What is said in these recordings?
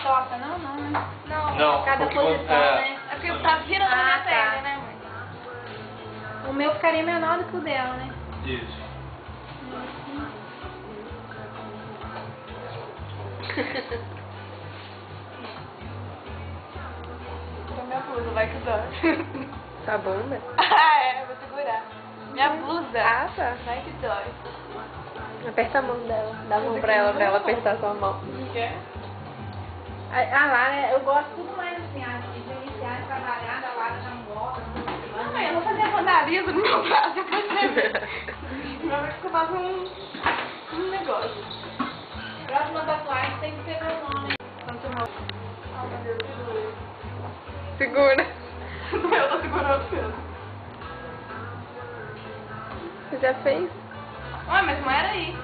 torta, não, né? Não, Cada porque posição, né? É porque tá virando na minha tá. perna, né, mãe? O meu ficaria menor do que o dela, né? Isso. Minha blusa, vai que dói. Tá bunda? Ah, é, vou segurar. Minha blusa. Ah, tá. Vai que dói. Aperta a mão dela. Dá a mão pra ela apertar sua mão. Não quer? A Lara, eu gosto tudo mais assim, de iniciar a trabalhar, a Lara já não gosta. Não, mãe, eu vou fazer vandalismo no meu braço depois de ver. Meu amigo que eu faço um negócio. Próxima tatuagem tem que ser meu nome. Ai, meu Deus, que doeu. Segura. Eu tô segurando o seu. Você já fez? Ué, mas não era aí.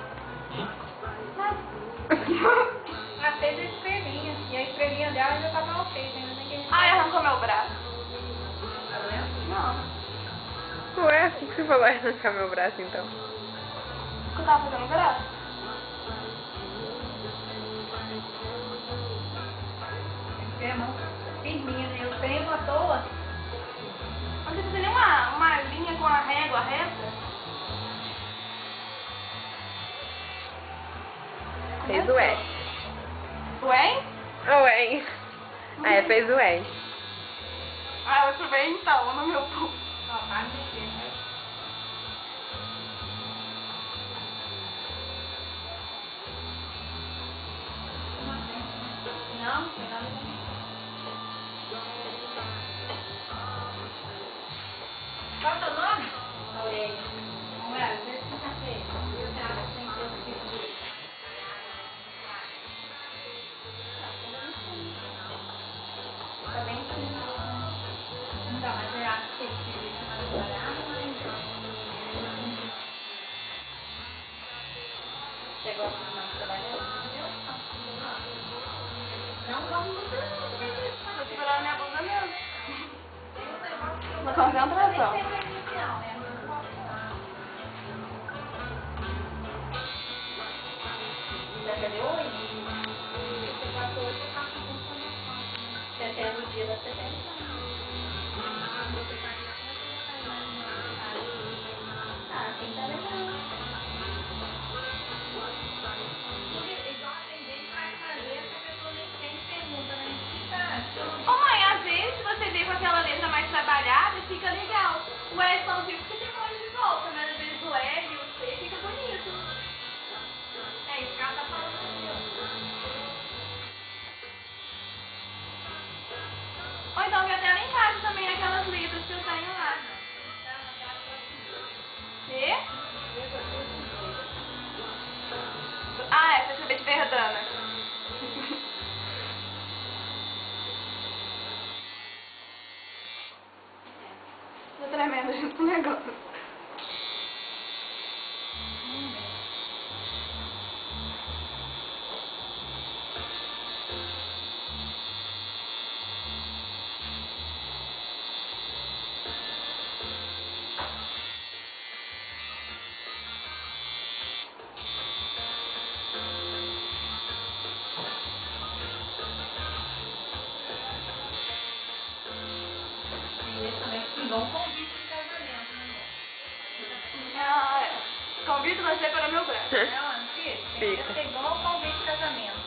Ela fez a estrelinha. E a estrelinha dela ainda tá mal feita, ainda tem que... Ai, arrancou meu braço. Tá vendo? Não. Ué, o que você falou? Arrancar meu braço então. Você tava fazendo braço? Tem a mão firminha, né? Eu prendo à toa. Não precisa nem uma linha com a régua reta? Fez o E. Ué? O E. É, fez o E. Ah, eu também então, no meu pulso. Ó, para de mexer, né? Não, não tem nada a ver. Qual é o teu nome? Aurélia. Aurélia, vê se você fez. Você acha que tem que ter esse tipo de... Tá bem simples, né? Então, mas eu acho que esse tipo de mais barato, mas... Você gosta de mais trabalhando? Não, vamos... Tô segurando minha blusa mesmo. Uma concentração. Já cadê hoje? Você passou hoje, eu faço informação. Setembro, dia da setembro. Ah, assim tá legal. Igual tem gente que vai fazer, essa pessoa nem tem pergunta, né? O que você acha? Ô mãe, às vezes se você vê com aquela letra mais trabalhada, fica legal. O E sozinho porque tem cor de volta, mas às vezes o L e o C fica bonito. É, isso que ela tá falando aqui, ó. Ou então que até lá em casa também aquelas letras que eu tenho lá. E? Ah, é pra saber de verdana. Tô tremendo junto com o negócio. Igual um convite de casamento, né? Ah, é. Convido você para meu braço. Não, filho, tem que Fica. ser igual um convite de casamento.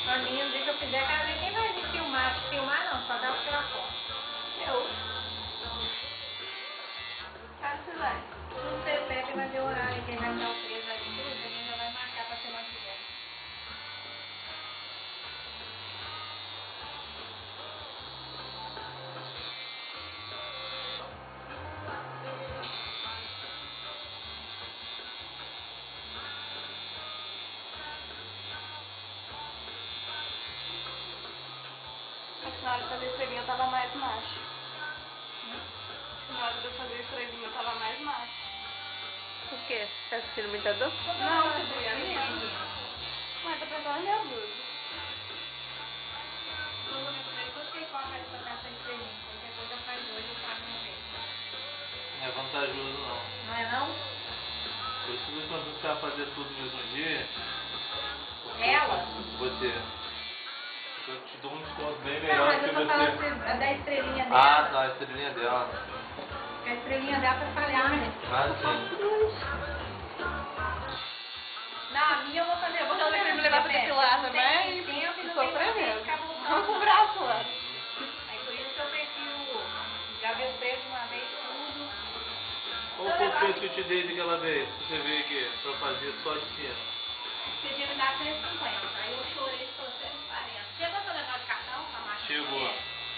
A minha, no dia que eu fizer casamento, quem vai me filmar? Filmar não, só dá o tirar foto. Eu. Cara, você vai. Não sei, o Pepe vai ver o horário, quem vai me dar o preço ali, tudo, a gente já vai marcar pra semana que vem. Mas na hora de fazer estrelinha eu tava mais macho. Na hora de eu fazer estrelinha eu tava mais macho. Por quê? Tá assistindo muita dor? Não, você doía mesmo. Mas tá pensando na minha blusa. você. Eu te dou um desconto bem Não, melhor mas que eu tô falando você. da estrelinha dela. Ah, tá, a estrelinha dela. A estrelinha dela pra falhar, né? Ah, sim. Não, a minha eu vou fazer. Eu vou Ela vai querer me levar pra depilar também? Sofrer mesmo. Vamos com o braço lá. Aí por isso que eu prefiro. Já vi o preço uma vez tudo. Qual foi o preço que eu te dei daquela vez? Que você veio aqui pra fazer só de cima? Você tinha me dado 350. Aí eu chorei e falou 340. Chegou seu negócio de cartão? Tá marcado? Chegou.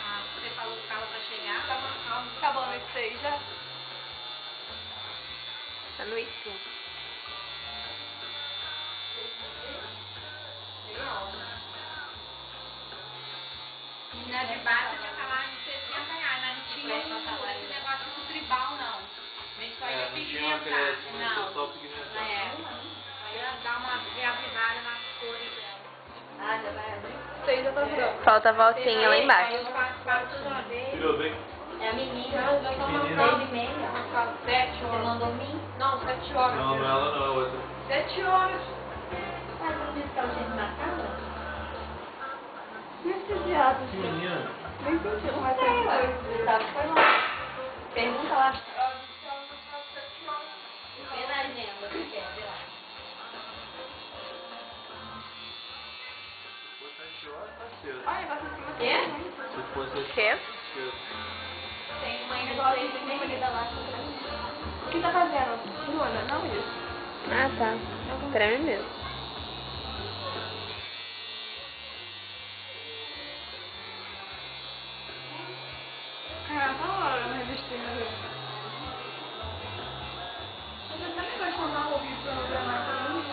Ah, você falou que tava pra chegar. Tá marcado. Tá bom, no isso já. Tá no isso. Menina de base tinha falado de 60 reais, mas não tinha esse negócio do tribal, não. A gente só ia É, não tinha uma pigmentar. creche, mas Não. foi só pigmentar. É. Só ia dar uma reavivada nas cores dela. Ah, já vai abrir. Isso já tá pronto. Falta a voltinha lá Aí embaixo. eu faço tudo uma vez. Tirou bem? É a menina, eu tô Menina. mandando e meia. 7 Você horas. mandou mim? Não, 7 horas. Não, não é ela não, é outra. 7 horas. Mas não disse que ela tinha desmarcado? Esses viados. Que menina? Nem sentiram mais Sei, ué. Gustavo foi lá. Pergunta lá. Vê na agenda, você quer, vê lá. Se for 7 horas, tá cedo. Olha, vai pra cima. Quê? Se for 7 Quê? horas, tá cedo. Tem uma negócio de comida lá. O que tá fazendo? Luana, não isso. Ah, tá. Treme mesmo. Ah, tá hora, mas vestir ali. Você também vai chamar o vídeo pra não gravar também?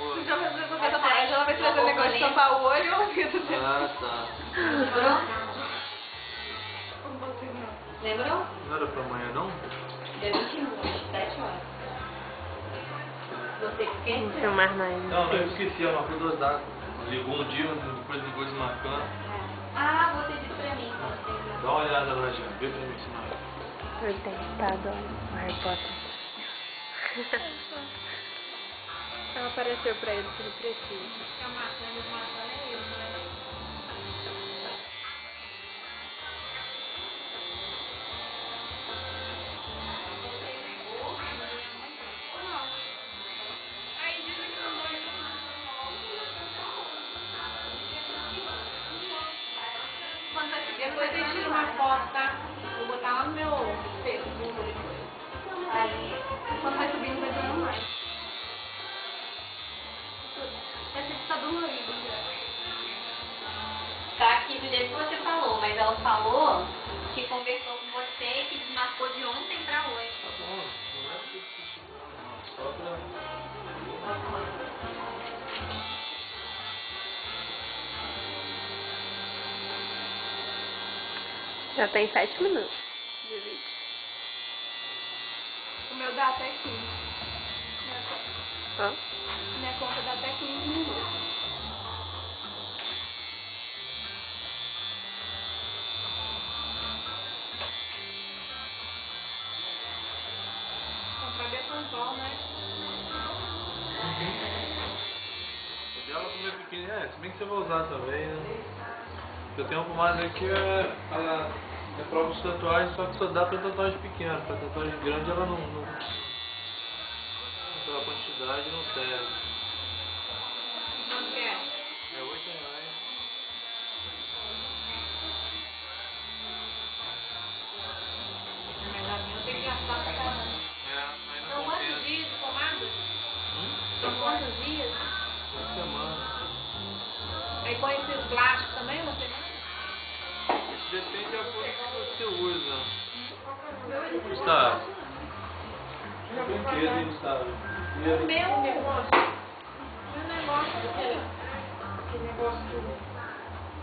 Oi. Então vai fazer essa parte, ela vai trazer o negócio de tampar o olho e o ouvido dele. Ah, tá. Lembrou? Não consigo não. Lembrou? Não era pra amanhã, não? Dia 21, 7 horas. Você esquece? Não filmar mais. Não, eu esqueci, ela marcou 2 datas. Ligou um dia, depois ligou desmarcando. Ah, você disse pra mim. Quando você viu. Dá uma olhada lá já, vê pra mim se não é. Foi tentado o Harry Potter. Ela apareceu pra ele que ele precisa. Fica matando é isso, né? Aí dizem que não dói quando vai subir, depois eu tiro uma foto, tá? Vou botar lá no meu Facebook depois. Aí, quando vai subindo, vai doendo mais. Essa aqui tá dolorido. Tá aqui do jeito que você falou, mas ela falou que conversou com você e que desmarcou de ontem pra hoje. Tá bom, não é porque só pra... Já tem 7 minutos de vídeo. O meu dá até 15. Ó. Minha conta dá até 15 minutos. Comprar Betonzol, né? O dela como é pequenininha, se bem que você vai usar também, né? Eu tenho uma pomada aqui, ela é prova de tatuagem, só que só dá pra tatuagem pequena, pra tatuagem grande ela não pela quantidade não serve. Quanto que é? É 8 reais. Mas a minha eu tenho que gastar pra caramba. Aí não São quantos compensa. dias de pomada? Hum? São quantos dias? Uma semana. Aí põe esses plásticos também uma semana? Isso depende da força que você usa. Gustavo. Brinquedo, hein, Gustavo? O meu negócio aqui. Aquele negócio.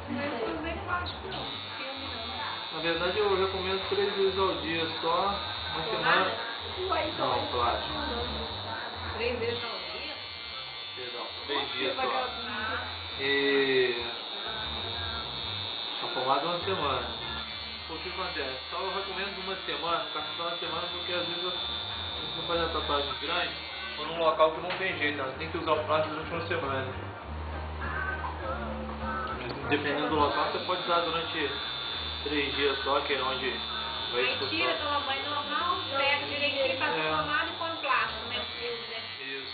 Não é também plástico, não. Filme não. Na verdade eu recomendo 3 vezes ao dia só, uma semana. Não, plástico. 3 vezes ao dia? Perdão, 3 dias só. E a pomada é uma semana. o que acontece? Só eu recomendo uma semana, ficar uma semana, porque às vezes você faz a tatuagem grande ou num local que não tem jeito, ela tem que usar o plástico durante uma semana. Dependendo do local, você pode usar durante 3 dias só, que é onde vai Aí tira, expulsar. toma banho normal, pega direitinho, passa É. tomado e põe plástico, né? Frio, né? Isso.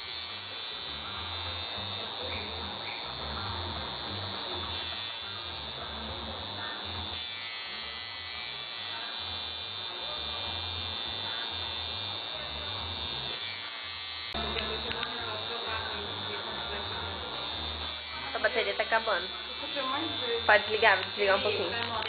A bateria tá acabando. Eu comprei um monte de vezes. Pode desligar, vou desligar um pouquinho. Vai,